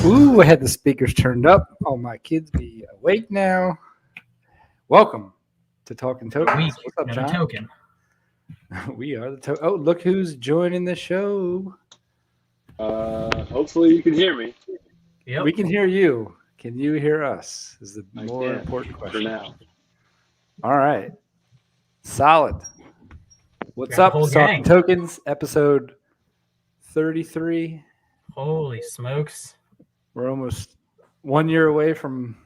Ooh, I had the speakers turned up. All my kids be awake now. Welcome to Talkin' Tokens. What's up, John? Token. We are the Oh, look who's joining the show. Hopefully you can hear me. Yep. We can hear you. Can you hear us? Is the I more can, important question. for now. All right. Solid. What's Got up, the whole Talkin' gang. Tokens, episode 33. Holy smokes. We're almost 1 year away from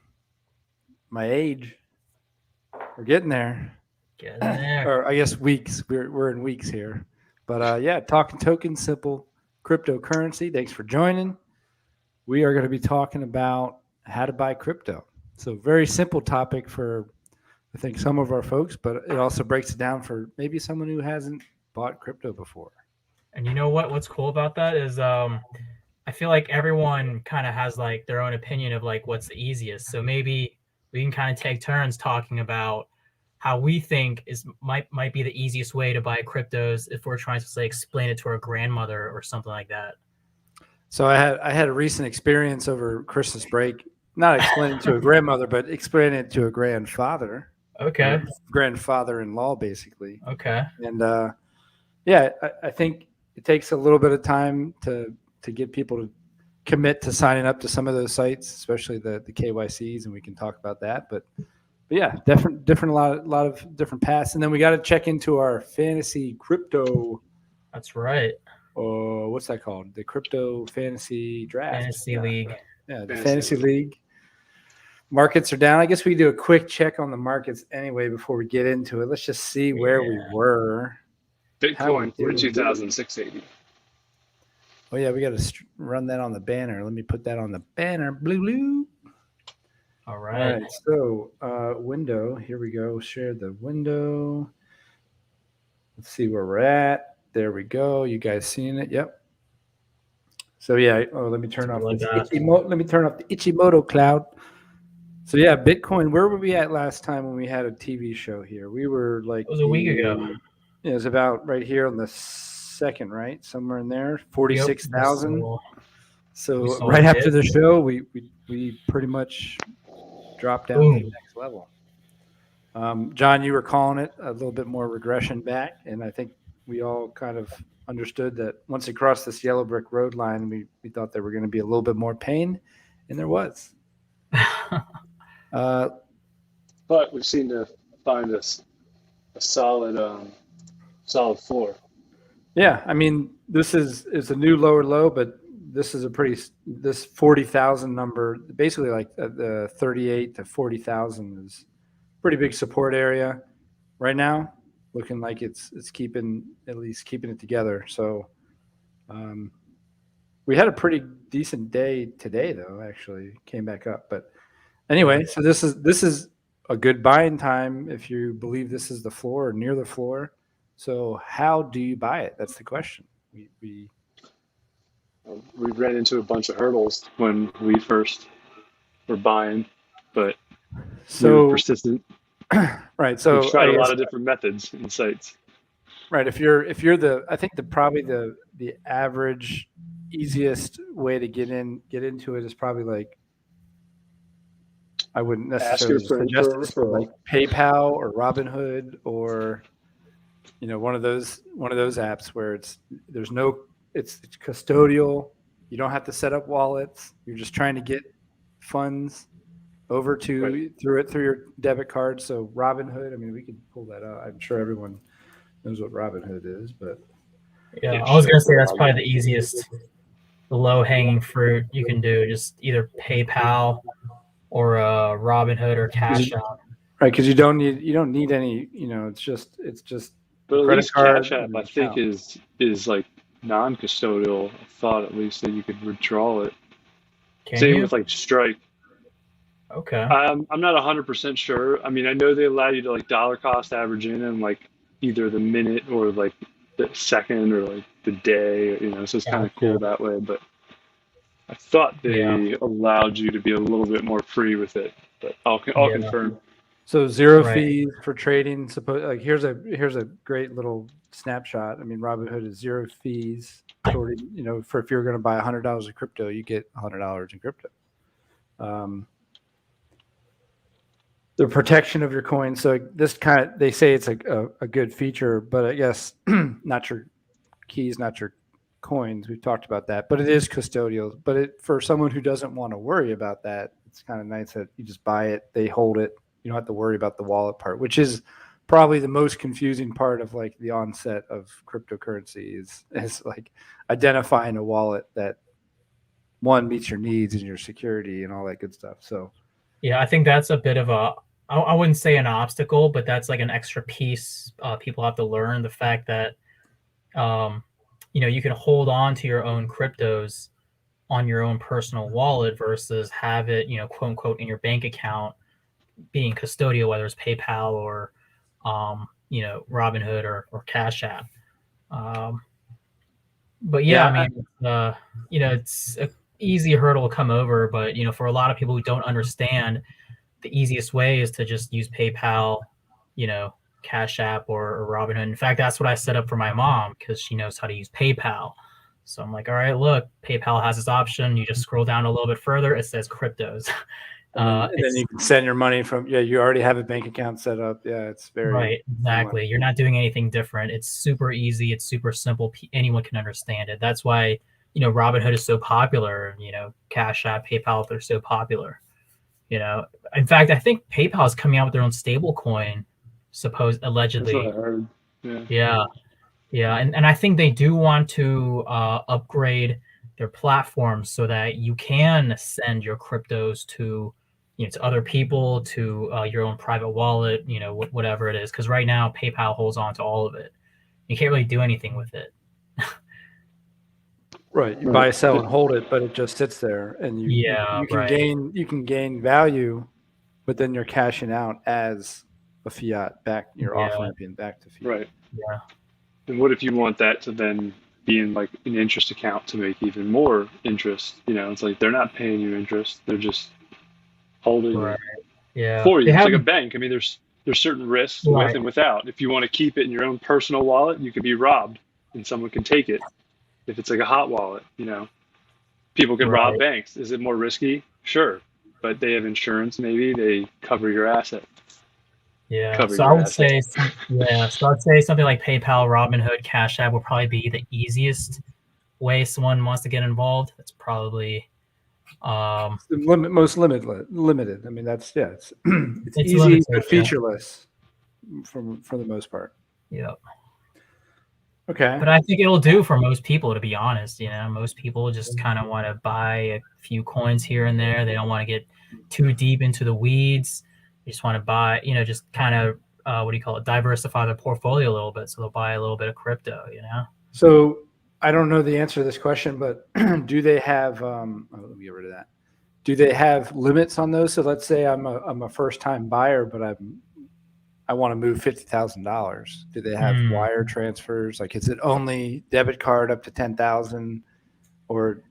my age. We're getting there. Get in there. Or I guess weeks. We're in weeks here. But yeah, Talkin' Tokens, simple cryptocurrency. Thanks for joining. We are going to be talking about how to buy crypto. So very simple topic for, I think, some of our folks, but it also breaks it down for maybe someone who hasn't bought crypto before. And you know what? What's cool about that is I feel like everyone kind of has like their own opinion of like what's the easiest. So maybe we can kind of take turns talking about how we think might be the easiest way to buy cryptos if we're trying to say explain it to our grandmother or something like that. So I had a recent experience over Christmas break, not explaining to a grandmother, but explaining it to a grandfather. Okay. Grandfather-in-law, basically. Okay. And yeah, I think it takes a little bit of time to get people to commit to signing up to some of those sites, especially the KYCs, and we can talk about that. But yeah, different lot of different paths, and then we got to check into our fantasy crypto. That's right. What's that called? The crypto fantasy draft. Fantasy league. Yeah, the fantasy league. Markets are down. I guess we can do a quick check on the markets anyway before we get into it. Let's just see where we were. Bitcoin 42,680. Oh yeah, we got to run that on the banner. Let me put that on the banner. Blue. All right. So window. Here we go. Share the window. Let's see where we're at. There we go. You guys seeing it? Yep. So yeah. Oh, let me turn off the Ichimoto cloud. So yeah, Bitcoin. Where were we at last time when we had a TV show here? We were like it was a week ago. Yeah, it was about right here on the second, right? Somewhere in there, 46,000. Yep. So right after the show, we pretty much dropped down to the next level. John, you were calling it a little bit more regression back, and I think we all kind of understood that once it crossed this yellow brick road line, we thought there were going to be a little bit more pain, and there was. But we seem to find a solid floor. Yeah, I mean, this is a new lower low, but this is this 40,000 number, basically like the 38 to 40,000 is pretty big support area right now. Looking like it's keeping it together. So we had a pretty decent day today, though. Actually, came back up. But anyway, so this is a good buying time if you believe this is the floor or near the floor. So how do you buy it? That's the question. We ran into a bunch of hurdles when we first were buying, but we were persistent. Right. So we've tried a lot of different methods and sites. Right. If you're I think probably the average easiest way to get into it is probably like, I wouldn't necessarily suggest this, but like PayPal or Robinhood or one of those apps where it's custodial. You don't have to set up wallets. You're just trying to get funds over to through your debit card. So Robinhood, I mean, we could pull that out. I'm sure everyone knows what Robinhood is, but yeah, I was gonna say that's probably the easiest, the low hanging fruit you can do. Just either PayPal or Robinhood or Cash App. Right, because you don't need any. It's just. But at least Cash App, I think, is like non-custodial. I thought at least that you could withdraw it. Same with like Strike. Okay. I'm not 100% sure. I mean, I know they allow you to like dollar cost average in and like either the minute or like the second or like the day, so it's kind of cool that way. But I thought they allowed you to be a little bit more free with it, but I'll confirm. So zero Right. fees for trading. Suppose like here's a great little snapshot. I mean, Robinhood is zero fees. For if you're going to buy $100 of crypto, you get $100 in crypto. The protection of your coin. So this they say it's a good feature, but I guess not your keys, not your coins. We've talked about that, but it is custodial. But for someone who doesn't want to worry about that, it's kind of nice that you just buy it, they hold it. You don't have to worry about the wallet part, which is probably the most confusing part of like the onset of cryptocurrency is like identifying a wallet that one meets your needs and your security and all that good stuff. So Yeah, I think that's a bit of I wouldn't say an obstacle, but that's like an extra piece people have to learn. The fact that, you can hold on to your own cryptos on your own personal wallet versus have it, quote unquote, in your bank account being custodial, whether it's PayPal or, Robinhood or Cash App. But yeah, I mean, it's an easy hurdle to come over. But, for a lot of people who don't understand, the easiest way is to just use PayPal, Cash App or Robinhood. In fact, that's what I set up for my mom because she knows how to use PayPal. So I'm like, all right, look, PayPal has this option. You just scroll down a little bit further. It says cryptos. And then you can send your money from, you already have a bank account set up. Yeah, it's very right. Exactly. You're not doing anything different. It's super easy. It's super simple. Anyone can understand it. That's why, Robinhood is so popular. Cash App, PayPal, they're so popular. In fact, I think PayPal is coming out with their own stable coin, allegedly. That's what I heard. Yeah. Yeah. And I think they do want to upgrade their platform so that you can send your cryptos to other people, to your own private wallet, whatever it is. Because right now, PayPal holds on to all of it. You can't really do anything with it. Right. You buy, sell, and hold it, but it just sits there, and you can gain value, but then you're cashing out as a fiat back. You're off ramping back to fiat. Right. Yeah. And what if you want that to then be in like an interest account to make even more interest? It's like they're not paying you interest; they're just holding it for you. It's like a bank. I mean, there's certain risks with and without. If you want to keep it in your own personal wallet, you could be robbed, and someone can take it. If it's like a hot wallet, people can rob banks. Is it more risky? Sure. But they have insurance, maybe they cover your asset. Yeah. So I would say, So I'd say something like PayPal, Robinhood, Cash App will probably be the easiest way someone wants to get involved. That's probably most limited. I mean, it's easy limited, but featureless for the most part. Yeah. Okay. But I think it'll do for most people, to be honest. Most people just kind of want to buy a few coins here and there. They don't want to get too deep into the weeds. They just want to buy, just kind of, diversify their portfolio a little bit. So they'll buy a little bit of crypto, So I don't know the answer to this question, but do they have, let me get rid of that. Do they have limits on those? So let's say I'm a first time buyer, but I want to move $50,000. Do they have wire transfers? Like, is it only debit card up to 10,000, or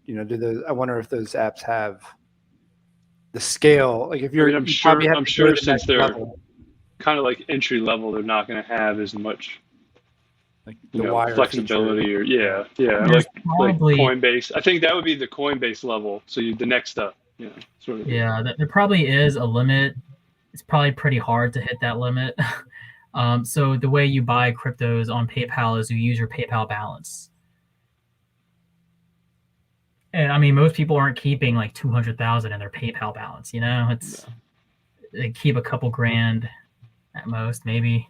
I wonder if those apps have the scale. Like, if you're, I'm sure since they're kind of like entry level, they're not going to have as much like the wire flexibility feature. like Coinbase. I think that would be the Coinbase level. So the next step, sort of. Yeah, there probably is a limit. It's probably pretty hard to hit that limit. So the way you buy cryptos on PayPal is you use your PayPal balance. And I mean, most people aren't keeping like 200,000 in their PayPal balance. They keep a couple grand at most, maybe.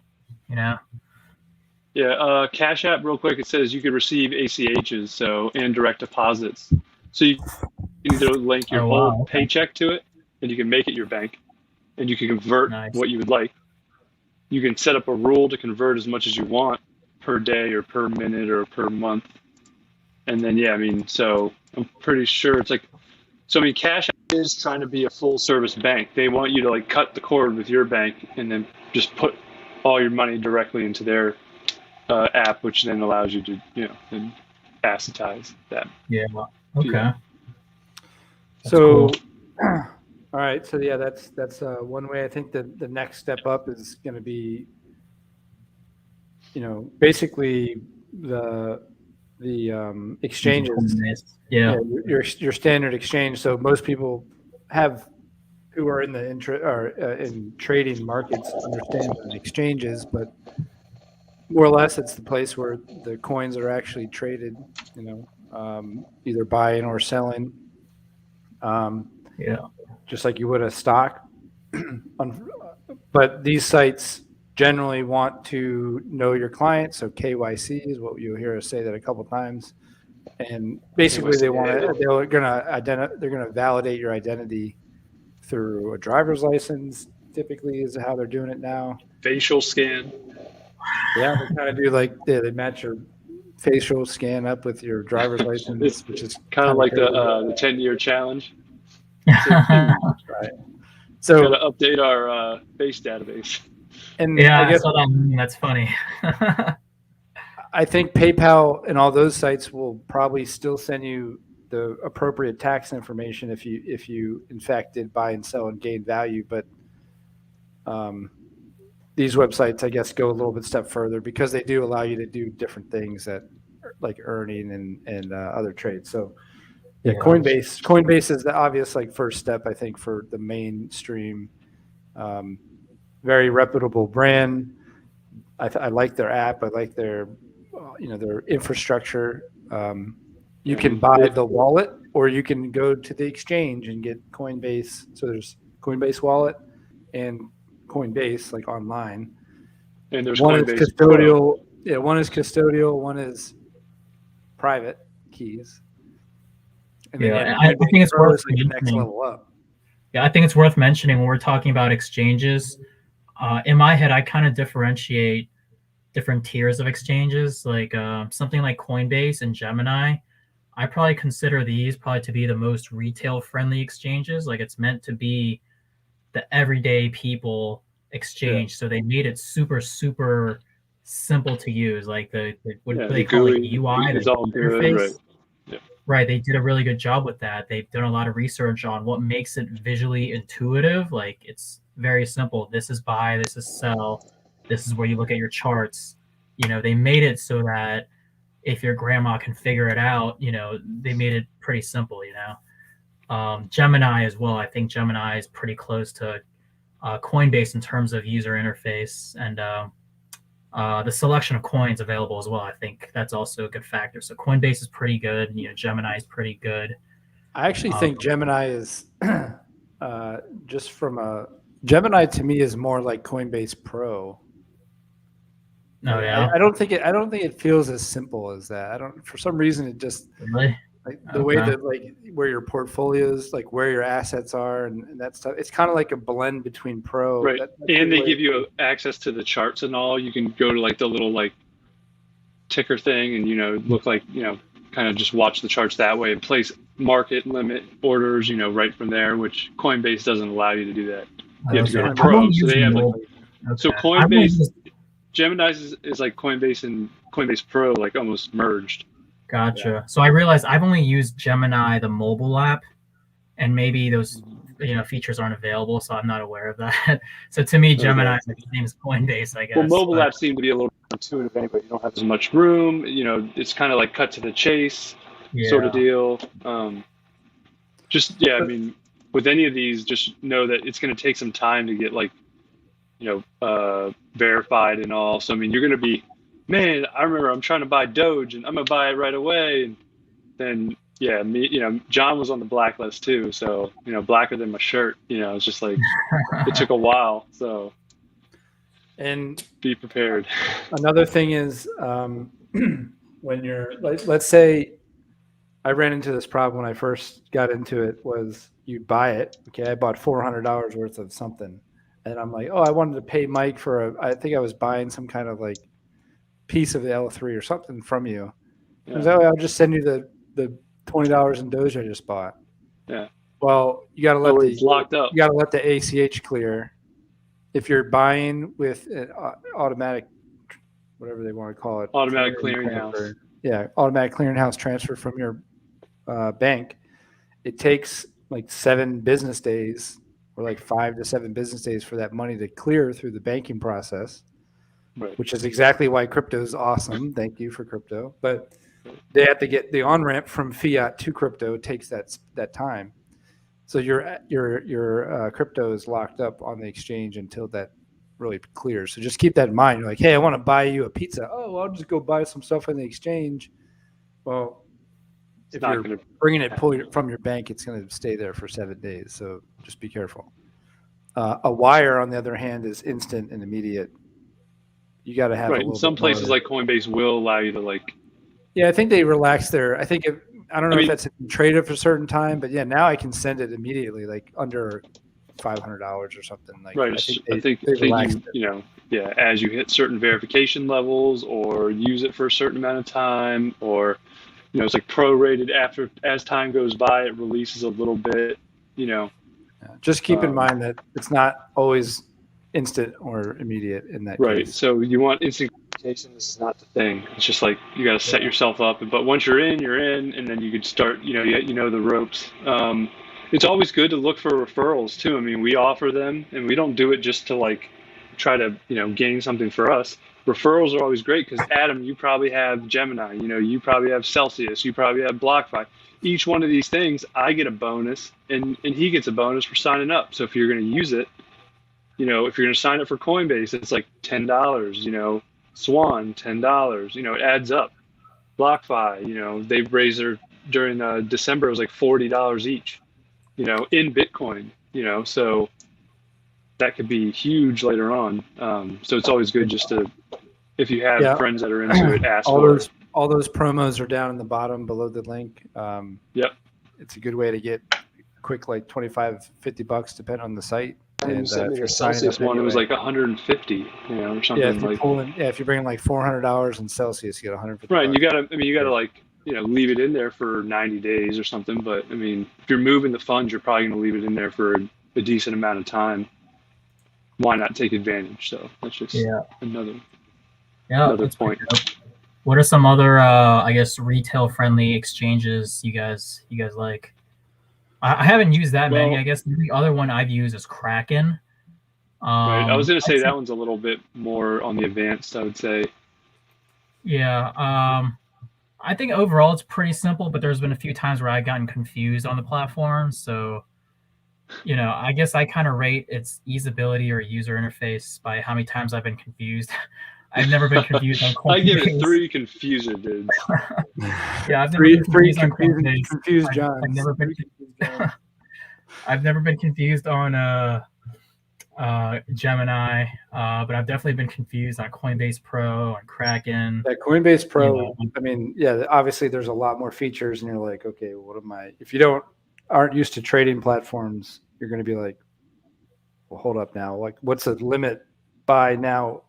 Yeah, Cash App, real quick. It says you could receive ACHs, and direct deposits. So you can either link your whole paycheck to it, and you can make it your bank. And you can convert what you would like. You can set up a rule to convert as much as you want per day or per minute or per month. And then, so I'm pretty sure it's like, Cash App is trying to be a full service bank. They want you to like cut the cord with your bank and then just put all your money directly into their app, which then allows you to, then assetize that. Yeah. Okay. So, All right, so yeah, that's one way. I think the next step up is going to be, basically the exchanges. Yeah. Your standard exchange. So most people have who are in the in trading markets understand what an exchange is, but more or less it's the place where the coins are actually traded. Either buying or selling. Yeah. Just like you would a stock. But these sites generally want to know your client, so KYC is what you'll hear us say that a couple times. And basically, they're gonna validate your identity through a driver's license. Typically, is how they're doing it now. Facial scan. Yeah, they kind of do they match your facial scan up with your driver's license, which is kind of like the 10-year challenge. right. So gotta update our face database. And yeah, I saw that. That's funny. I think PayPal and all those sites will probably still send you the appropriate tax information if you in fact did buy and sell and gain value. But these websites, I guess, go a little bit step further because they do allow you to do different things that like earning and other trades. So yeah, Coinbase is the obvious first step, I think, for the mainstream. Very reputable brand. I like their app. I like their their infrastructure. You can buy the wallet, or you can go to the exchange and get Coinbase. So there's Coinbase wallet and Coinbase online. And there's one Coinbase is custodial. Pro. Yeah, one is custodial. One is private keys. And then, I think it's worth the next level up. Yeah, I think it's worth mentioning when we're talking about exchanges. In my head, I kind of differentiate different tiers of exchanges, like something like Coinbase and Gemini. I probably consider these probably to be the most retail-friendly exchanges. Like it's meant to be the everyday people exchange. Yeah. So they made it super, super simple to use. Like what do they call it? UI, the interface. Right. Yeah. Right. They did a really good job with that. They've done a lot of research on what makes it visually intuitive. Like it's very simple. This is buy, this is sell. This is where you look at your charts. They made it so that if your grandma can figure it out, they made it pretty simple, Gemini as well. I think Gemini is pretty close to Coinbase in terms of user interface and the selection of coins available as well. I think that's also a good factor. So Coinbase is pretty good. Gemini is pretty good. I actually think Gemini is Gemini to me is more like Coinbase Pro. Oh yeah. I don't think it feels as simple as that. For some reason it just really the way that where your portfolios, where your assets are and that stuff. It's kind of like a blend between Pro. Right. And they give you access to the charts and all. You can go to the little ticker thing and look kind of just watch the charts that way and place market limit orders right from there, which Coinbase doesn't allow you to do that. You have to go to Pro. So they have so Coinbase. Gemini is like Coinbase and Coinbase Pro almost merged. Gotcha. Yeah. So I realized I've only used Gemini, the mobile app, and maybe those features aren't available, so I'm not aware of that. So to me, Gemini is the same as Coinbase, I guess. Well, mobile apps seem to be a little intuitive anyway. You don't have as much room. It's kind of cut to the chase sort of deal. I mean, with any of these, just know that it's going to take some time to get verified and all. So I mean, you're going to be, man, I remember I'm trying to buy Doge and I'm going to buy it right away. And then, John was on the blacklist too. So, blacker than my shirt, it's just it took a while. So, and be prepared. Another thing is when you're let's say I ran into this problem when I first got into it was you buy it. Okay. I bought $400 worth of something. And I'm like, oh, I wanted to pay Mike I think I was buying some kind of piece of the L3 or something from you. Yeah. And I'll just send you the $20 in Doge I just bought. Yeah. Well, you got to let it's locked up. You got to let the ACH clear. If you're buying with an automatic, whatever they want to call it, automatic clearinghouse. Yeah, automatic clearinghouse transfer from your bank. It takes 7 business days or like 5 to 7 business days for that money to clear through the banking process, Right. which is exactly why crypto is awesome. Thank you for crypto. But they have to get the on-ramp from fiat to crypto takes that time. So your crypto is locked up on the exchange until that really clears. So just keep that in mind. You're like, hey, I want to buy you a pizza. Oh, well, I'll just go buy some stuff in the exchange. Well, if you're bringing it from your bank, it's going to stay there for 7 days. So just be careful. A wire, on the other hand, is instant and immediate. You got to have a little Some bit places more. like Coinbase will allow you to like. Yeah, I think they relaxed their. I don't know if that's traded for a certain time, but yeah, now I can send it immediately, like under $500 or something. Like, right. I think as you hit certain verification levels or use it for a certain amount of time, or it's like prorated as time goes by, it releases a little bit. Just keep in mind that it's not always instant or immediate in that case. So you want instant gratification. This is not the thing. It's just like you got to set yourself up. But once you're in, and then you could start. The ropes. It's always good to look for referrals too. I mean, we offer them, and we don't do it just to like try to gain something for us. Referrals are always great because Adam, you probably have Gemini. You probably have Celsius. You probably have BlockFi. Each one of these things, I get a bonus, and he gets a bonus for signing up. So if you're going to use it, if you're going to sign up for Coinbase, it's like $10. Swan, $10. It adds up. BlockFi, they raised during December, it was like $40 each. In Bitcoin. So that could be huge later on. So it's always good just to, if you have friends that are into it, ask for it. All those promos are down in the bottom below the link. Yep. It's a good way to get quick, like $25-$50 depending on the site. And sent me the Celsius one, it was like 150, or something. If you're bringing like $400 in Celsius, you get 150. Right, and you gotta like leave it in there for 90 days or something. But I mean, if you're moving the funds, you're probably gonna leave it in there for a decent amount of time. Why not take advantage? So that's just another point. What are some other, retail-friendly exchanges you guys like? I haven't used that many. I guess the other one I've used is Kraken. Right. I was going to say that one's a little bit more on the advanced, I would say. Yeah. I think overall it's pretty simple, but there's been a few times where I've gotten confused on the platform. So, I guess I kind of rate its usability or user interface by how many times I've been confused. I've never been confused on Coinbase. I give it 3 confuser dudes. Yeah, I've never been confused on Coinbase. Confused John. I've never been confused on Gemini, but I've definitely been confused on Coinbase Pro and Kraken. Yeah, Coinbase Pro. I mean, obviously there's a lot more features, and you're like, okay, what am I? If you aren't used to trading platforms, you're going to be like, well, hold up now. Like, what's the limit buy now?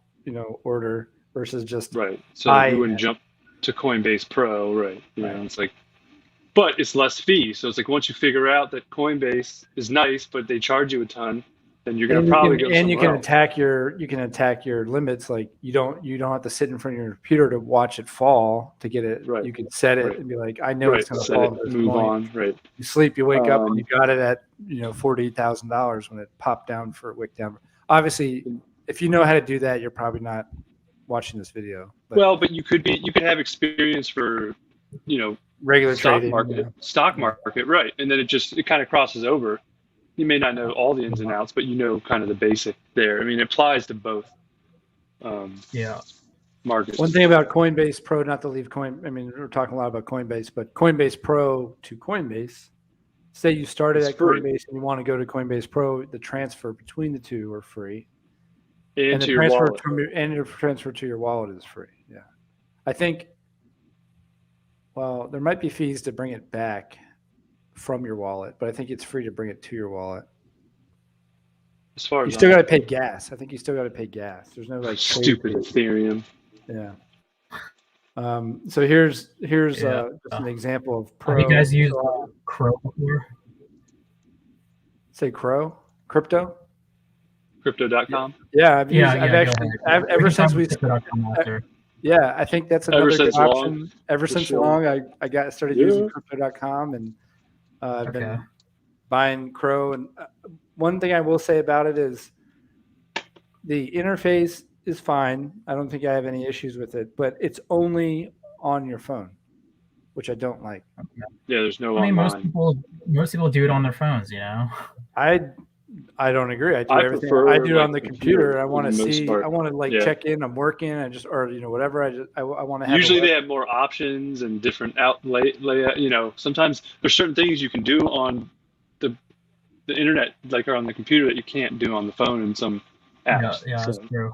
Order versus just right. So you wouldn't jump to Coinbase Pro, right? It's like, but it's less fee. So it's like once you figure out that Coinbase is nice, but they charge you a ton, then you're going to probably go. And you can attack your limits. Like you don't have to sit in front of your computer to watch it fall to get it. Right. You can set it and be like, I know it's going to fall. Move on. Right. You sleep, you wake up, and you got it at $48,000 when it popped down for a wick down. Obviously, if you know how to do that, you're probably not watching this video. But you could have experience for, regular stock trading, stock market, right? And then it kind of crosses over. You may not know all the ins and outs, but kind of the basic there. I mean, it applies to both. Markets. One thing about Coinbase Pro, not to leave we're talking a lot about Coinbase, but Coinbase Pro to Coinbase. Say you started at Coinbase and you want to go to Coinbase Pro, the transfer between the two are free. And the transfer to your wallet is free. Yeah. I think, there might be fees to bring it back from your wallet, but I think it's free to bring it to your wallet. As far as you still got to pay gas. I think you still got to pay gas. There's no stupid Ethereum. Yeah. So here's just an example of Pro. Have you guys used Crow before? Say Crow? Crypto? Crypto.com? Yeah, ever since we I think that's another good option. Ever since long, I started using Crypto.com and I've been buying Crow, and one thing I will say about it is the interface is fine. I don't think I have any issues with it, but it's only on your phone, which I don't like. Yeah, there's no I mean, online. most people do it on their phones, I don't agree. I do I everything. prefer, I do it like, on the computer computer. I for want the to most see. part. I want to like Yeah. check in. I'm working. Or whatever. I want to have. Usually they have more options and different layout. Sometimes there's certain things you can do on the internet, like or on the computer, that you can't do on the phone in some apps. Yeah, that's So, true.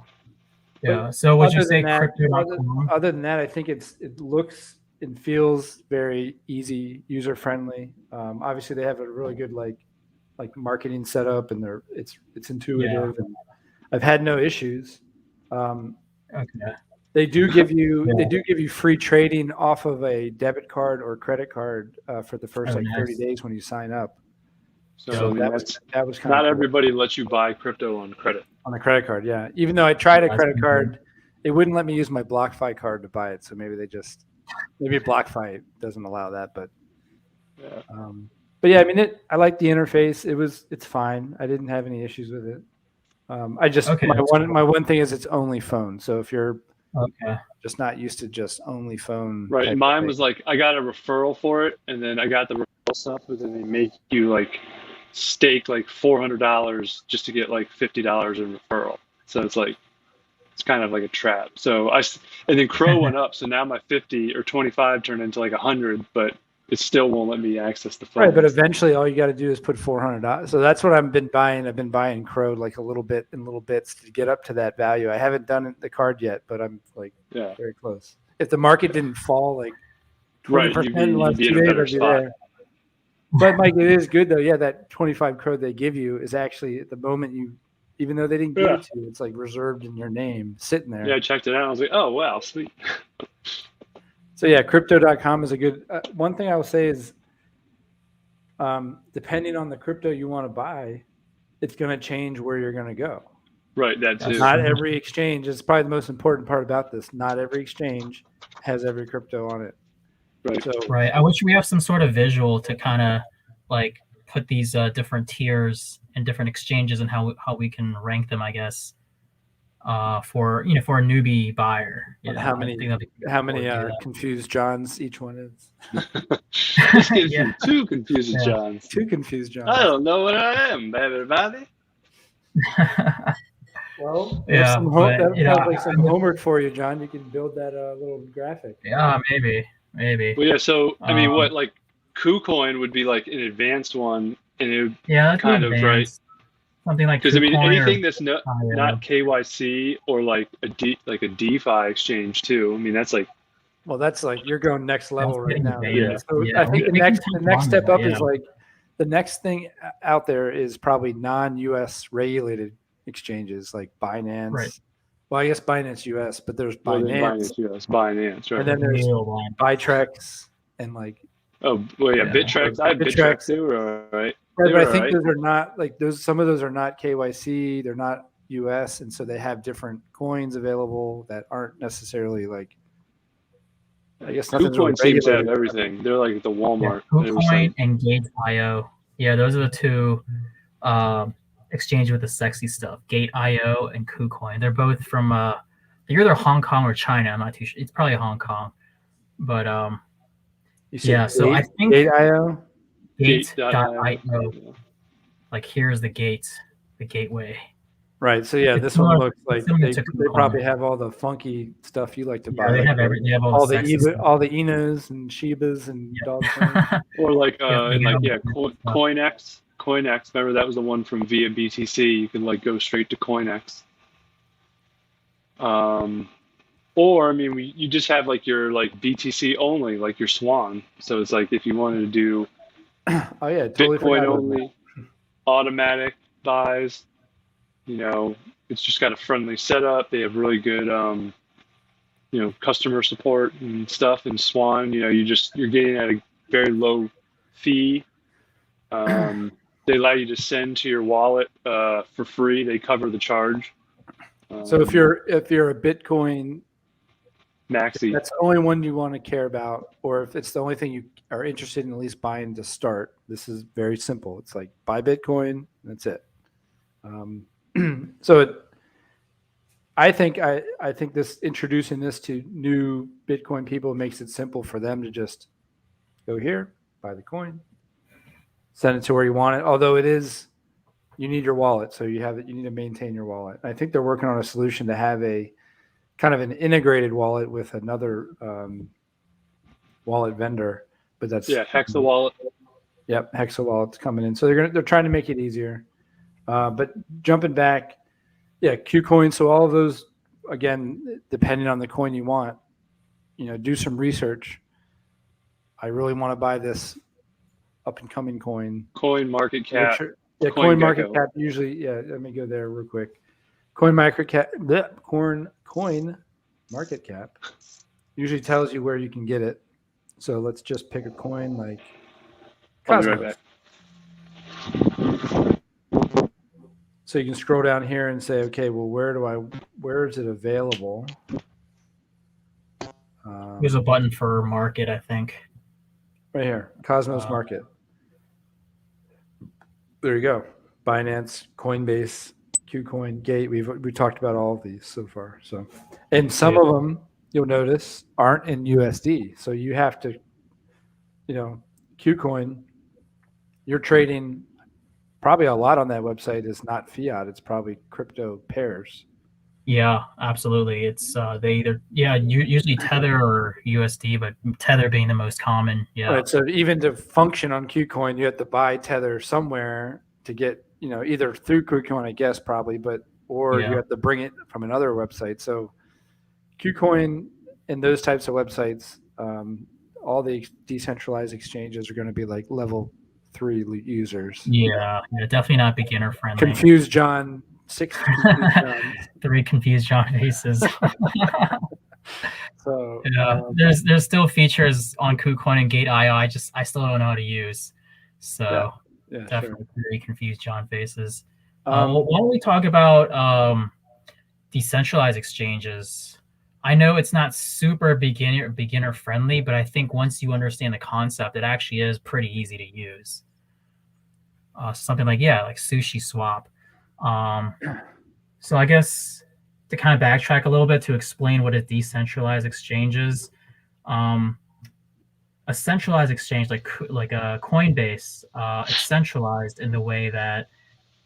But Yeah. So would you other than say that, crypto.com? other than that, I think it looks and feels very easy, user friendly. Obviously, they have a really good like marketing setup, and it's intuitive. And I've had no issues. Okay. They do give you Yeah. free trading off of a debit card or credit card for the first Oh, like 30 nice. days when you sign up. so So I mean, that that's was kind not of cool. everybody lets you buy crypto on credit. On a credit card, yeah. Even though I tried a That's credit pretty card, it wouldn't let me use my BlockFi card to buy it. So maybe BlockFi doesn't allow that. Yeah. But yeah, I mean, I like the interface. It's fine. I didn't have any issues with it. I just Okay, my that's my one thing is it's only phone. So if you're Okay. just not used to just only phone, Right. type And of mine thing. was like, I got a referral for it, and then I got the referral stuff, but then they make you like stake like $400 just to get like $50 in referral. So it's kind of like a trap. And then Crow went up, so now my 50 or 25 turned into like 100, but it still won't let me access the phone. Right, but eventually all you got to do is put $400. So that's what I've been buying. I've been buying Crow like a little bit in little bits to get up to that value. I haven't done the card yet, but I'm like very close. If the market didn't fall like 20% in the last you'd be 2 in a days, better I'd be spot. there. But Mike, it is good though. Yeah, that 25 Crow they give you is actually at the moment even though they didn't give it to you, it's like reserved in your name, sitting there. Yeah, I checked it out. I was like, oh wow, sweet. So yeah, crypto.com is a good one thing I will say is depending on the crypto you want to buy, it's going to change where you're going to go. Right, that too. Not every exchange is probably the most important part about this. Not every exchange has every crypto on it. Right. So, Right. I wish we have some sort of visual to kind of like put these different tiers and different exchanges and how we can rank them, I guess. For a newbie buyer. how many confused Johns each one is? This gives you two confused Johns. Two confused Johns. I don't know what I am, everybody. Well, yeah, like some homework for you, John. You can build that little graphic. Yeah, maybe. Well, yeah. So I mean, what like KuCoin would be like an advanced one, and it would that's kind of right. Something like because I mean anything that's not KYC or like a DeFi exchange too. I mean that's like. Well, that's like you're going next level right now. Yeah. So I think the next step up is like the next thing out there is probably non-US regulated exchanges like Binance. Right. Well, I guess Binance US, but there's Binance. Binance, right? And then there's Bitrex and like. Oh well, yeah, Bitrex. I have Bitrex too, right? Right, but I think those are not like those. Some of those are not KYC. They're not US, and so they have different coins available that aren't necessarily like. I guess KuCoin seems to have everything. They're like the Walmart. Yeah, KuCoin and Gate.io. Yeah, those are the two exchanges with the sexy stuff. Gate.io and KuCoin. They're both from either Hong Kong or China. I'm not too sure. It's probably Hong Kong, but yeah. So I think Gate.io. Gate.io. Like here's the gate, the gateway. Right. So yeah, this one looks like they probably have all the funky stuff you like to buy. They have everything. They have all the Inos and Shibas and Dogecoin. Or like Coinex. Coinex. Remember that was the one from via BTC. You can like go straight to Coinex. Or I mean, you just have like your like BTC only, like your Swan. So it's like if you wanted to do totally Bitcoin only, automatic buys. It's just got a friendly setup. They have really good, customer support and stuff. And Swan, you're getting at a very low fee. They allow you to send to your wallet for free. They cover the charge. So if you're a Bitcoin maxi, that's the only one you want to care about, or if it's the only thing you are interested in at least buying to start, this is very simple. It's like buy Bitcoin, That's it. So I think this introducing this to new Bitcoin people makes it simple for them to just go here, buy the coin, send it to where you want it. Although you need your wallet, so you need to maintain your wallet. I think they're working on a solution to have a kind of an integrated wallet with another wallet vendor, but that's Hexa wallet. Yep, Hexa wallet's coming in, so they're trying to make it easier. But jumping back, KuCoin. So all of those, again, depending on the coin you want, do some research. I really want to buy this up and coming coin. Coinmarketcap. Sure, Coinmarketcap usually. Let me go there real quick. Coinmarketcap usually tells you where you can get it. So let's just pick a coin like Cosmos. So you can scroll down here and say, okay, well, where is it available? There's a button for market, I think. Right here, Cosmos Market. There you go. Binance, Coinbase, KuCoin, Gate. We talked about all of these so far. So, and some of them you'll notice aren't in USD. So you have to, KuCoin, you're trading. Probably a lot on that website is not fiat. It's probably crypto pairs. Yeah, absolutely. It's they either usually Tether or USD, but Tether being the most common. Yeah. Right. So even to function on KuCoin, you have to buy Tether somewhere to get either through KuCoin, I guess probably, or you have to bring it from another website. So KuCoin and those types of websites, all the decentralized exchanges are going to be like level 3 users. Yeah, definitely not beginner friendly. Confused John, 6 confused John. 3 confused John faces. So there's still features on KuCoin and Gate.io I still don't know how to use. So definitely 3 confused John faces. Why don't we talk about decentralized exchanges? I know it's not super beginner friendly, but I think once you understand the concept, it actually is pretty easy to use. Something like Sushi Swap. So I guess to kind of backtrack a little bit to explain what a decentralized exchange is. A centralized exchange like a Coinbase, it's centralized in the way that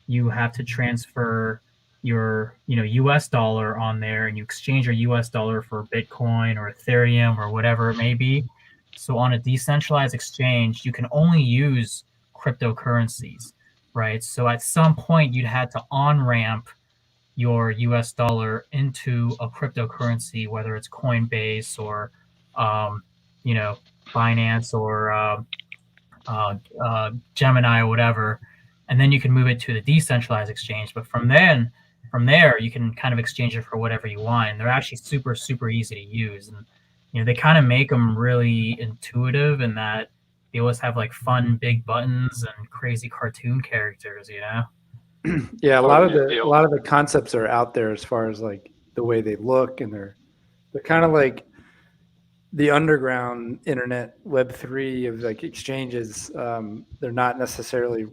you have to transfer your US dollar on there, and you exchange your US dollar for Bitcoin or Ethereum or whatever it may be. So on a decentralized exchange, you can only use cryptocurrencies, right? So at some point you'd had to on-ramp your US dollar into a cryptocurrency, whether it's Coinbase or Binance or Gemini or whatever, and then you can move it to the decentralized exchange. But from there, you can kind of exchange it for whatever you want. And they're actually super, super easy to use. And, they kind of make them really intuitive in that they always have like fun, big buttons and crazy cartoon characters, Yeah. A lot of the concepts are out there as far as like the way they look, and they're kind of like the underground internet Web3 of like exchanges. They're not necessarily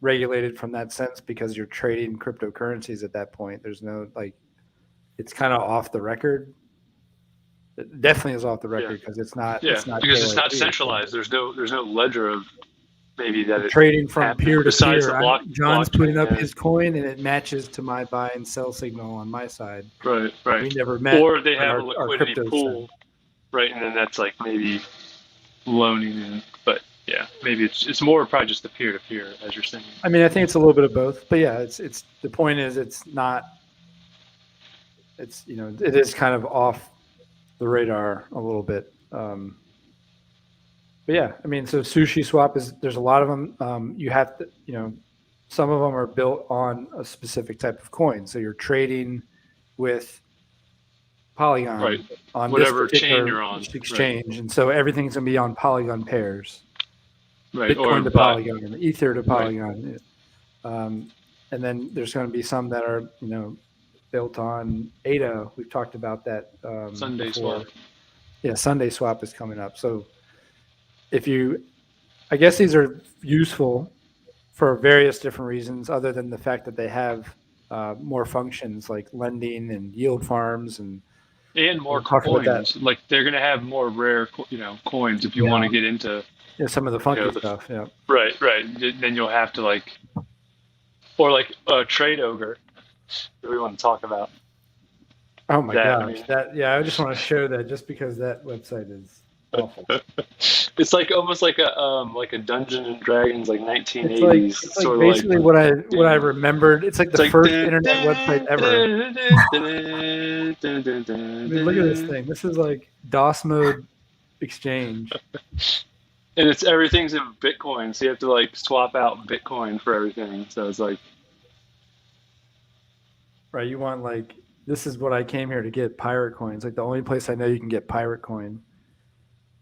regulated from that sense because you're trading cryptocurrencies at that point. There's no it's kind of off the record. It definitely is off the record because it's not. Yeah, because it's not centralized. There's no ledger of maybe that it's trading from peer to peer. John's putting up his coin and it matches to my buy and sell signal on my side. Right. We never met. Or they have a liquidity pool, right? And then that's like maybe loaning in, but. Yeah, maybe it's more probably just the peer-to-peer, as you're saying. I mean, I think it's a little bit of both, but yeah, it's the point is it's not. It is kind of off the radar a little bit. But yeah, I mean, so Sushi Swap there's a lot of them. You have to, some of them are built on a specific type of coin, so you're trading with Polygon on whatever this chain you're on exchange, and so everything's gonna be on Polygon pairs. Right, Bitcoin to Polygon and Ether to Polygon. Right. And then there's going to be some that are, built on ADA. We've talked about that. Sunday Swap. Yeah, Sunday Swap is coming up. So I guess these are useful for various different reasons, other than the fact that they have more functions like lending and yield farms, and more we'll talk about that. coins. Like they're gonna have more rare, coins if you want to get into Some of the funky the, stuff. Yeah. right. Then you'll have to or like Trade Ogre that we want to talk about. Oh my That, I gosh! mean- I just want to show that just because that website is awful. It's like almost like a Dungeons and Dragons like 1980s It's like sort basically of what I remembered. It's like the first internet website ever. I mean, look at this thing. This is like DOS mode exchange. And it's everything's in Bitcoin, so you have to like swap out Bitcoin for everything. So it's like, Right, you want like, this is what I came here to get, pirate coins. Like the only place I know you can get pirate coin.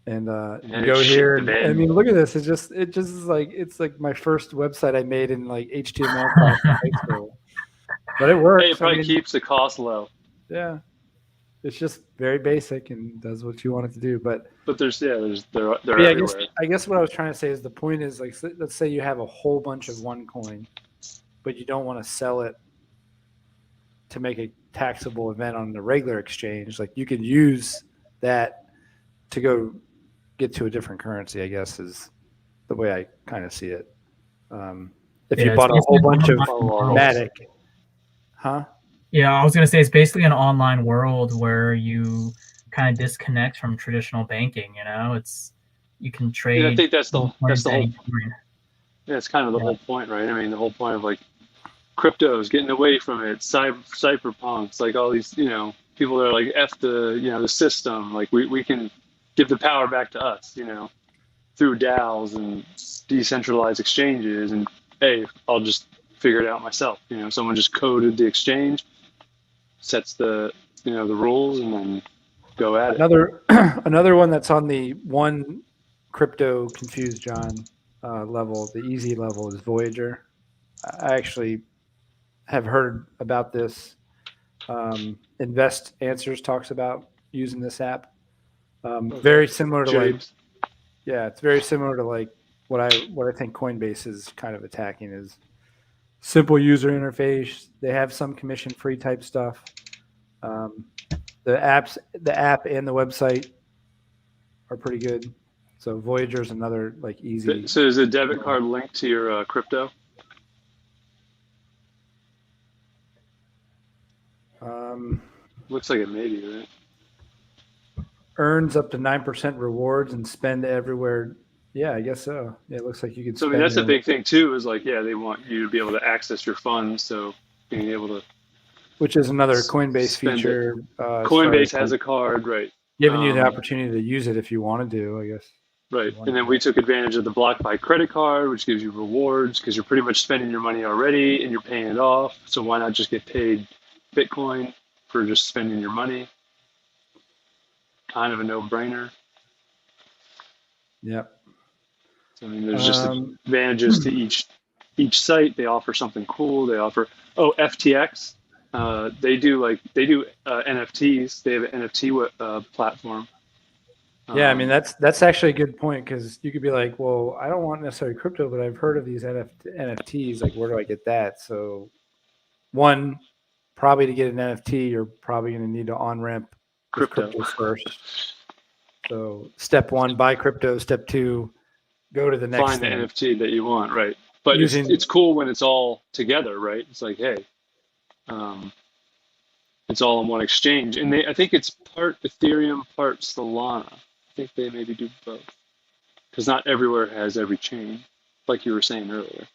And you go here. And, I mean, look at this. It just is like, it's like my first website I made in like HTML class in high school. But it works. hey, it probably keeps the cost low. Yeah. It's just very basic and does what you want it to do. But they're everywhere. I guess what I was trying to say is the point is, like, let's say you have a whole bunch of one coin, but you don't want to sell it to make a taxable event on the regular exchange. Like, you could use that to go get to a different currency, I guess, is the way I kind of see it. If you bought a whole bunch of Matic, huh? Yeah, I was gonna say it's basically an online world where you kind of disconnect from traditional banking. You can trade. Yeah, I think that's the whole. Yeah, it's kind of the whole point, right? I mean, the whole point of like cryptos, getting away from it, cyberpunks, like all these, people that are like F the system. Like we can give the power back to us, through DAOs and decentralized exchanges. And hey, I'll just figure it out myself. Someone just coded the exchange, sets the rules, and then go at it. Another one that's on the one crypto confused John level, the easy level, is Voyager. I actually have heard about this. Invest Answers talks about using this app. Very similar to James. It's very similar to like what I think Coinbase is kind of attacking is simple user interface. They have some commission-free type stuff. The app and the website are pretty good. So Voyager is another like easy. So is a debit card linked to your crypto? Looks like it may be, right? Earns up to 9% rewards and spend everywhere. Yeah, I guess so. Yeah, it looks like you could. So I mean, that's the big thing too. Is like, they want you to be able to access your funds. So being able to, which is another Coinbase feature. Coinbase has a card, right? Giving you the opportunity to use it if you want to do, I guess. Right, and then we took advantage of the BlockFi credit card, which gives you rewards because you're pretty much spending your money already and you're paying it off. So why not just get paid Bitcoin for just spending your money? Kind of a no-brainer. Yep. So, I mean, there's just advantages to each site. They offer something cool. They offer FTX. They do NFTs. They have an NFT platform. Yeah, I mean that's actually a good point because you could be like, well, I don't want necessarily crypto, but I've heard of these NFTs. Like, where do I get that? So, one, probably to get an NFT, you're probably going to need to on-ramp crypto first. So, step one, buy crypto. Step two, go to the next. Find the NFT that you want, right? But it's cool when it's all together, right? It's like, hey, it's all in one exchange, and I think it's part Ethereum, part Solana. I think they maybe do both, because not everywhere has every chain, like you were saying earlier.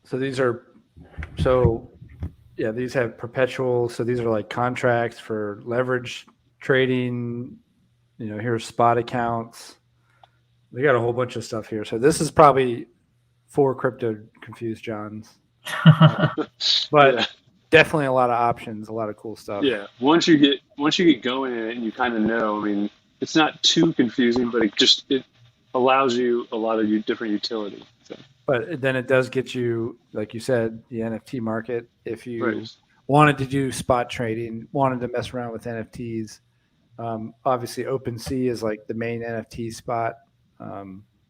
So these have perpetual. So these are like contracts for leverage trading. Here's spot accounts. They got a whole bunch of stuff here. So this is probably for crypto confused Johns. But definitely a lot of options, a lot of cool stuff. Yeah. Once you get going in it and you kind of know, I mean, it's not too confusing, but it allows you a lot of different utility. So. But then it does get you, like you said, the NFT market. If you wanted to do spot trading, wanted to mess around with NFTs, obviously OpenSea is like the main NFT spot.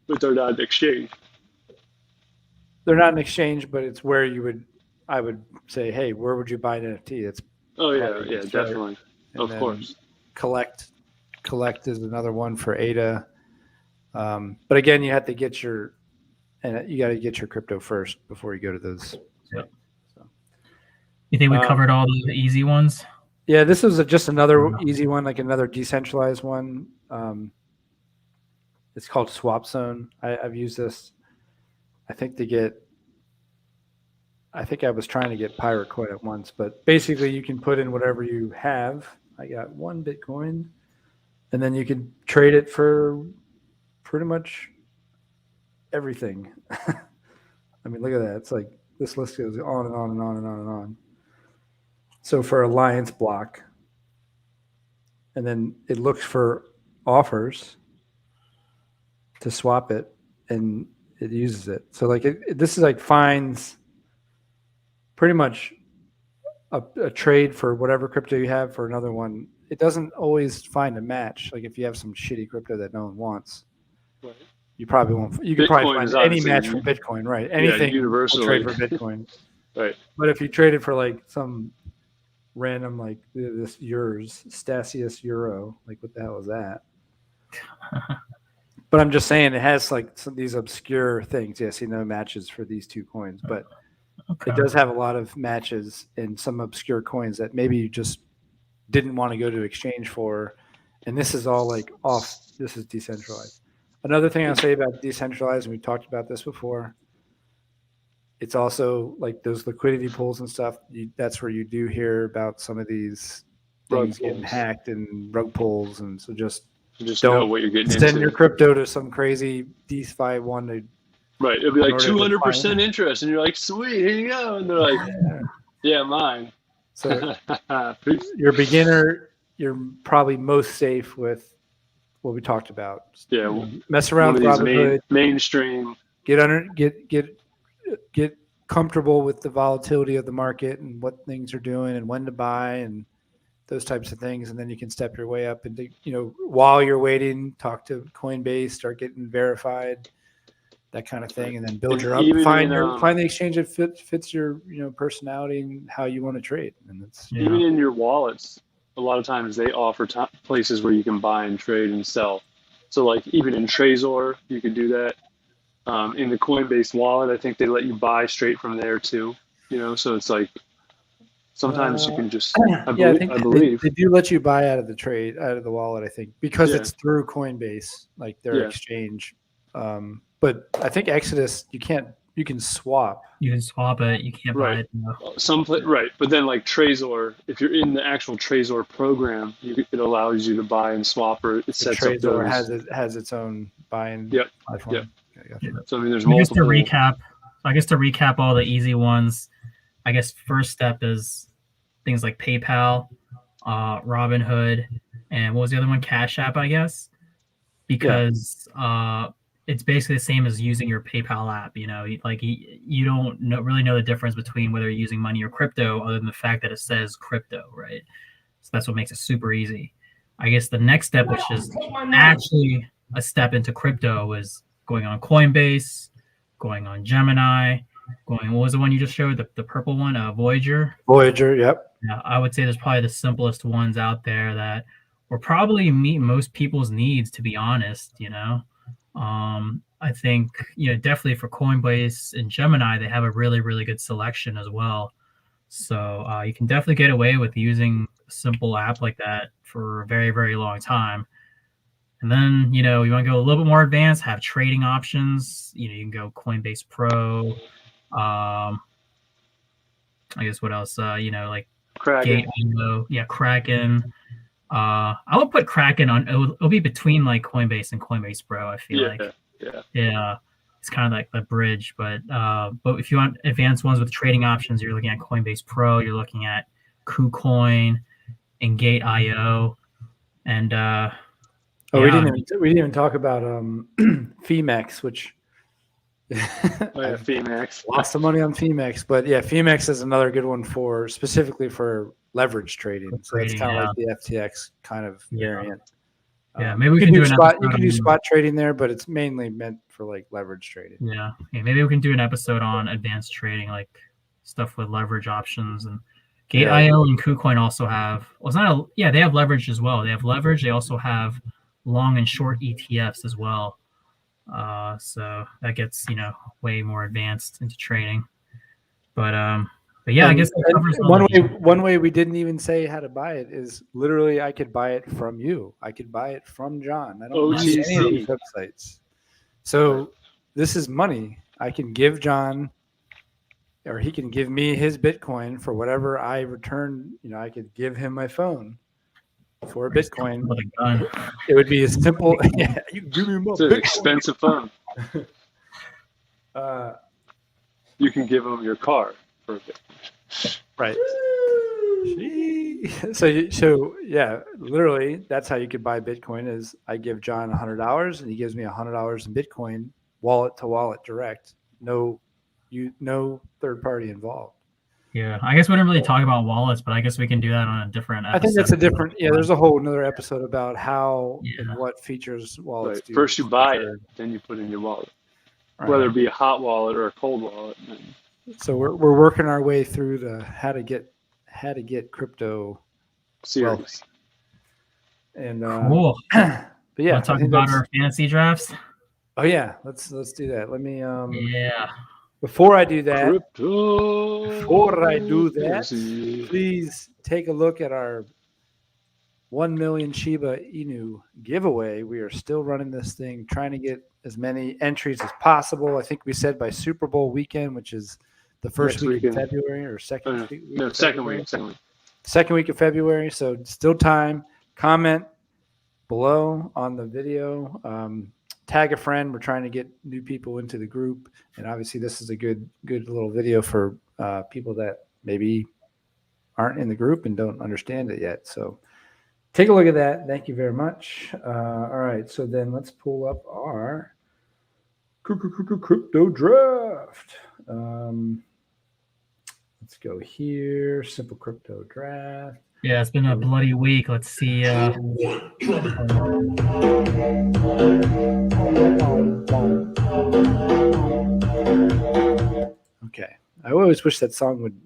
But they're not an exchange. They're not an exchange, but it's where I would say, hey, where would you buy an NFT? It's Oh yeah, probably yeah, right. definitely, And of then course. Collect is another one for ADA. But again, you got to get your crypto first before you go to those. Yep. So, You think we covered all the easy ones? yeah, this is just another easy one, like another decentralized one. It's called Swap Zone. I've used this. I think I was trying to get Pirate Coin at once, but basically you can put in whatever you have. I got 1 Bitcoin, and then you can trade it for pretty much everything. I mean, look at that. It's like this list goes on and on and on and on and on. So for Alliance block, and then it looks for offers to swap it, and it uses it. So like this is like finds pretty much a trade for whatever crypto you have for another one. It doesn't always find a match. Like if you have some shitty crypto that no one wants, Right. you probably won't. You can probably find any match for Bitcoin, right? Anything universally. will trade for Bitcoin. Right. But if you traded for like some random like this Stasius Euro, like what the hell is that? But I'm just saying it has like these obscure things. Yes, matches for these two coins, but it does have a lot of matches in some obscure coins that maybe you just didn't want to go to exchange for. And this is all like this is decentralized. Another thing I'll say about decentralized, and we talked about this before, it's also like those liquidity pools and stuff. That's where you do hear about some of these things getting hacked and rug pulls. And so just don't know what you're getting send your crypto to some crazy DeFi one. Right. It'll be like 200% interest. And you're like, sweet, here you go. And they're like, yeah, mine. So you're beginner, you're probably most safe with what we talked about. Yeah. Mess around with Robinhood. Mainstream. Get comfortable with the volatility of the market and what things are doing and when to buy and those types of things. And then you can step your way up into, while you're waiting, talk to Coinbase, start getting verified, that kind of thing. And then build your up, find the exchange that fits your, personality and how you want to trade. And it's even in your wallets, a lot of times they offer places where you can buy and trade and sell. So like even in Trezor, you could do that. In the Coinbase wallet, I think they let you buy straight from there too. So it's like sometimes you can just. I believe they do let you buy out of the wallet. I think because it's through Coinbase, like their exchange. But I think Exodus, you can swap. You can swap it. You can't buy it. No. Right. But then like Trezor, if you're in the actual Trezor program, it allows you to buy and swap, or it sets up those. has its own buying platform. Yep. Okay, so I mean, there's multiple. I guess to recap all the easy ones, I guess first step is things like PayPal, Robinhood, and what was the other one? Cash App, I guess, because it's basically the same as using your PayPal app. You don't really know the difference between whether you're using money or crypto, other than the fact that it says crypto, right? So that's what makes it super easy. I guess the next step, which is actually a step into crypto, is going on Coinbase, going on Gemini, what was the one you just showed? The purple one, Voyager? Voyager, yep. Yeah, I would say there's probably the simplest ones out there that will probably meet most people's needs, to be honest, I think, definitely for Coinbase and Gemini, they have a really, really good selection as well. So you can definitely get away with using a simple app like that for a very, very long time. And then, you want to go a little bit more advanced, have trading options. You can go Coinbase Pro. I guess what else? Like Kraken. Kraken. I would put Kraken on. It'll be between like Coinbase and Coinbase Pro. I feel like. Yeah. It's kind of like the bridge, but if you want advanced ones with trading options, you're looking at Coinbase Pro. You're looking at KuCoin and Gate.io, and we didn't even talk about Femex, which Femex. Lost some money on Femex, but Femex is another good one specifically for leverage trading. So it's kind of like the FTX kind of variant. Yeah, maybe we can do an spot. You episode can do on- spot trading there, but it's mainly meant for like leverage trading. Yeah, maybe we can do an episode on advanced trading, like stuff with leverage options. And Gate.io and KuCoin also have. Well, it's not. They have leverage as well. They have leverage. They also have long and short ETFs as well. So that gets way more advanced into trading. But yeah, I guess that covers all of these. one way we didn't even say how to buy it is literally I could buy it from you. I could buy it from John. I don't use any of these websites. So this is money. I can give John, or he can give me his Bitcoin for whatever I return. I could give him my phone for a Bitcoin. With a gun. It would be as simple. Yeah, you give me my It's an Bitcoin. expensive phone. You can give him your car for a bit. Right. So yeah, literally, that's how you could buy Bitcoin. Is I give John $100 and he gives me $100 in Bitcoin, wallet to wallet, direct. No third party involved. Yeah, I guess we didn't really talk about wallets, but I guess we can do that on a different episode. I think that's a different. Yeah, there's a whole another episode about how and what features wallets Right. do. First you buy it, then you put in your wallet, whether it be a hot wallet or a cold wallet. So we're working our way through the how to get crypto Series. wealthy. And Cool. but yeah, Wanna talk about our fantasy drafts. Oh yeah, let's do that. Let me Yeah. Before I do that, Crypto. please take a look at our 1 million Shiba Inu giveaway. We are still running this thing, trying to get as many entries as possible. I think we said by Super Bowl weekend, which is the first week of February or second week. No, second week. Second week of February. So still time. Comment below on the video. Tag a friend. We're trying to get new people into the group, and obviously this is a good little video for people that maybe aren't in the group and don't understand it yet. So take a look at that. Thank you very much. All right, so then let's pull up our crypto draft. Let's go here. Simple crypto draft. Yeah, it's been a bloody week. Let's see. Okay. I always wish that song would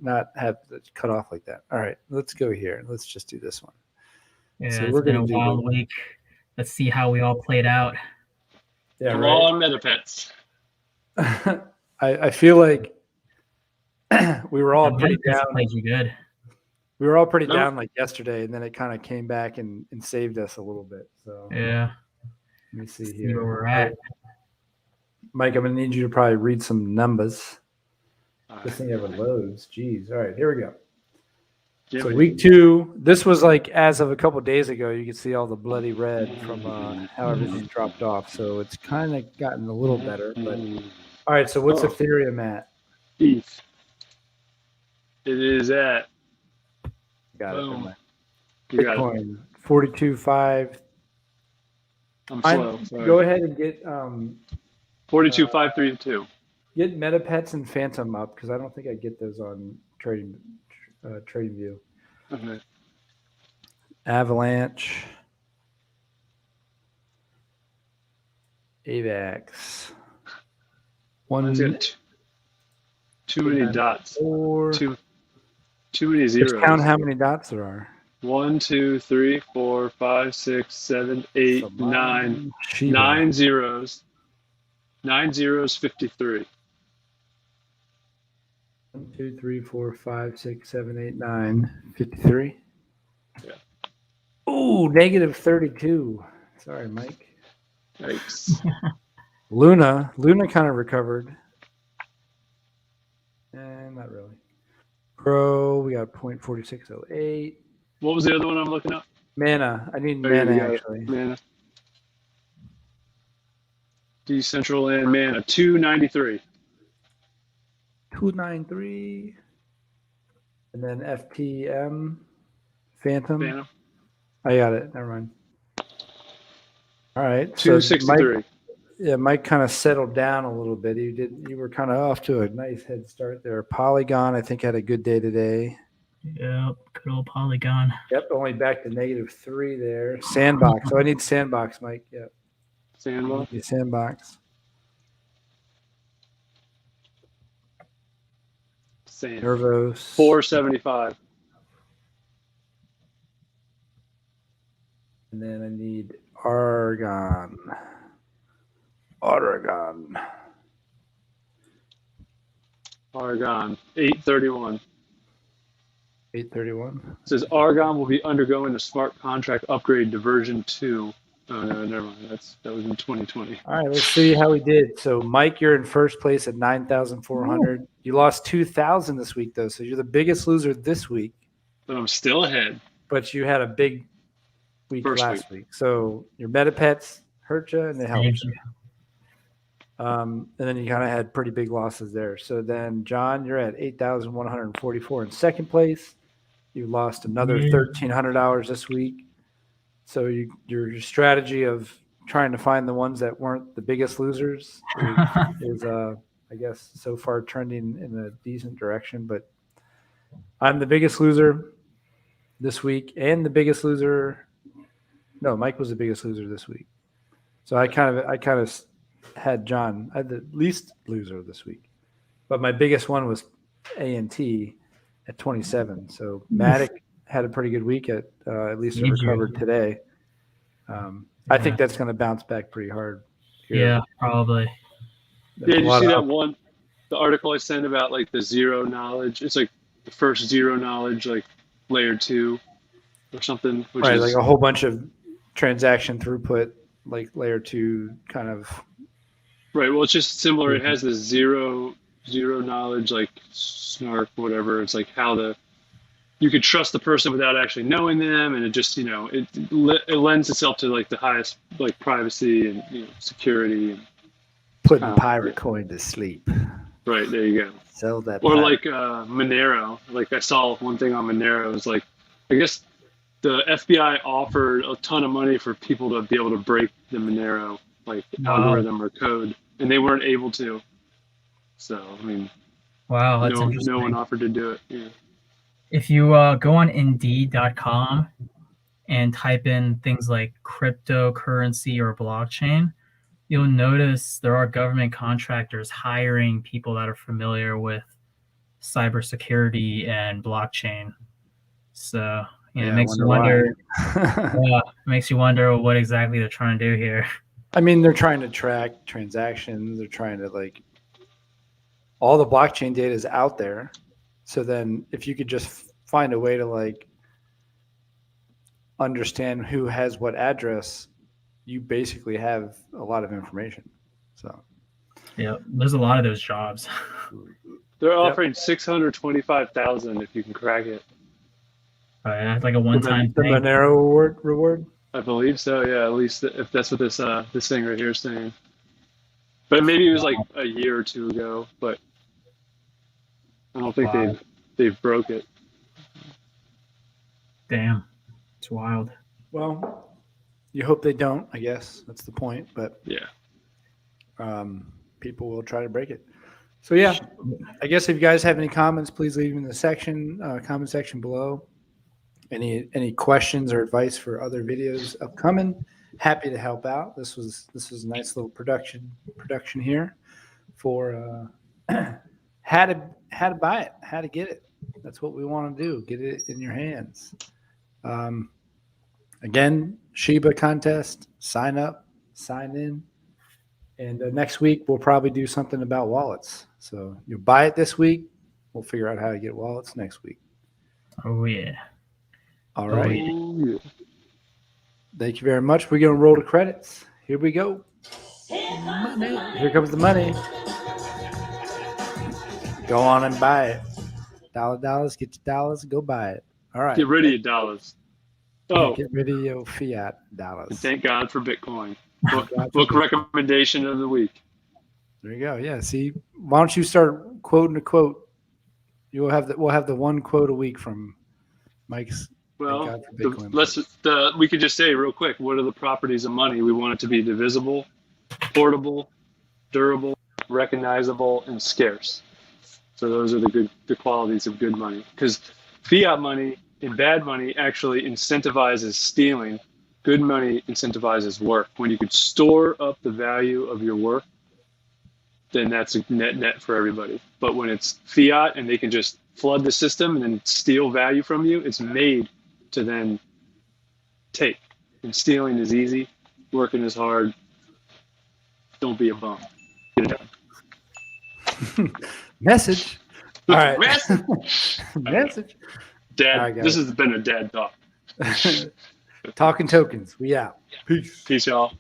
not have cut off like that. All right, let's go here. Let's just do this one. Yeah, So it's been a wild week. Let's see how we all played out. Yeah, Come right. on, Metapets. I feel like we were all pretty down. Played you good. We were all pretty down like yesterday, and then it kind of came back and saved us a little bit. So yeah. Let me see See here. where we're at. Mike, I'm going to need you to probably read some numbers. This thing ever loads. Jeez. All right, here we go. So week 2, this was like as of a couple of days ago, you can see all the bloody red from how everything dropped off. So it's kind of gotten a little better. But all right, so what's Ethereum at? ETH. It is at. Got Boom. it. Bitcoin 42.5. I'm slow. Sorry. Go ahead and get 42.532. Get Metapets and Phantom up because I don't think I get those on Trading View. Okay. Avalanche, AVAX. Too many dots. 4. Too many zeros. Just count how many dots there are. 1, 2, 3, 4, 5, 6, 7, 8, 9. Shiba. 9 zeros. 9 zeros, 53. 1, 2, 3, 4, 5, 6, 7, 8, 9, 53. Yeah. Ooh, negative 32. Sorry, Mike. Yikes. Luna kind of recovered. Not really. Pro, we got 0.4608. What was the other one I'm looking up? Mana. I need Oh, yeah, mana, you got it. actually. Mana. Decentralized mana. 293. 293. And then FPM. Phantom. Phantom. I got it. Never mind. All right. 263. Mike kind of settled down a little bit. You were kind of off to a nice head start there. Polygon, I think, had a good day today. Yeah, Good old Polygon. Yep, only back to -3 there. Sandbox. So I need Sandbox, Mike. Yep. Sandbox. Sandbox. Sand. Nervos. 475. And then I need Argon. Argon. Argon. 831. 831. It says Argon will be undergoing a smart contract upgrade to version 2. Oh no, never mind. That was in 2020. All right, let's see how we did. So, Mike, you're in first place at 9,400. You lost 2,000 this week, though, so you're the biggest loser this week. But I'm still ahead. But you had a big week First last week. So your meta pets hurt you and they helped you. And then you kind of had pretty big losses there. So then, John, you're at 8,144 in second place. You lost another $1,300 this week. So your strategy of trying to find the ones that weren't the biggest losers is I guess, so far trending in a decent direction. But I'm the biggest loser this week and the biggest loser. No, Mike was the biggest loser this week. So I kind of had John. I had the least loser this week, but my biggest one was A&T at 27. So Matic had a pretty good week at least it recovered today. I think that's going to bounce back pretty hard. Yeah, probably. Yeah, did you see that one, the article I sent about like the zero knowledge? It's like the first zero knowledge, like layer 2 or something. Which right, is, like a whole bunch of transaction throughput, like layer 2 kind of. Right. Well, it's just similar. It has this zero knowledge, like snark, whatever. It's like how you could trust the person without actually knowing them, and it just it lends itself to like the highest like privacy and security and putting pirate coin to sleep. Right, there you go. Sell that. Or like Monero. Like I saw one thing on Monero. It was like, I guess the FBI offered a ton of money for people to be able to break the Monero like algorithm or code, and they weren't able to. So I mean, wow, that's interesting. No one offered to do it. Yeah. If you go on Indeed.com and type in things like cryptocurrency or blockchain, you'll notice there are government contractors hiring people that are familiar with cybersecurity and blockchain. So it makes you wonder. It makes you wonder what exactly they're trying to do here. I mean, they're trying to track transactions. They're trying to all the blockchain data is out there. So then if you could just find a way to understand who has what address, you basically have a lot of information. So yeah, there's a lot of those jobs. They're offering $625,000 if you can crack it. Oh yeah, like a one-time the thing. Monero reward. I believe so. Yeah, at least if that's what this thing right here is saying. But maybe it was like a year or two ago. But I don't think they've broke it. Damn, it's wild. Well, you hope they don't. I guess that's the point. But yeah, people will try to break it. So yeah, I guess if you guys have any comments, please leave them in the comment section below. Any questions or advice for other videos upcoming? Happy to help out. This was a nice little production here for how to buy it, how to get it. That's what we want to do. Get it in your hands. Again, Shiba contest. Sign up, sign in, and next week we'll probably do something about wallets. So you'll buy it this week. We'll figure out how to get wallets next week. Oh yeah. All right. Thank you very much. We're going to roll the credits. Here we go. Here comes the money. Go on and buy it. Dollars, get your dollars, go buy it. All right. Get rid of your dollars. Oh. Get rid of your fiat dollars. And thank God for Bitcoin. Book recommendation of the week. There you go. Yeah. See, why don't you start quoting a quote? We'll have the one quote a week from Mike's. Well, we could just say real quick, what are the properties of money? We want it to be divisible, portable, durable, recognizable, and scarce. So those are the qualities of good money. Because fiat money and bad money actually incentivizes stealing. Good money incentivizes work. When you could store up the value of your work, then that's a net for everybody. But when it's fiat and they can just flood the system and then steal value from you, it's made to then take. And stealing is easy, working is hard. Don't be a bum. Get it done. Message. All right. Message. Dad, All right, this has been a dad talk. Talking tokens. We out. Peace. Peace, y'all.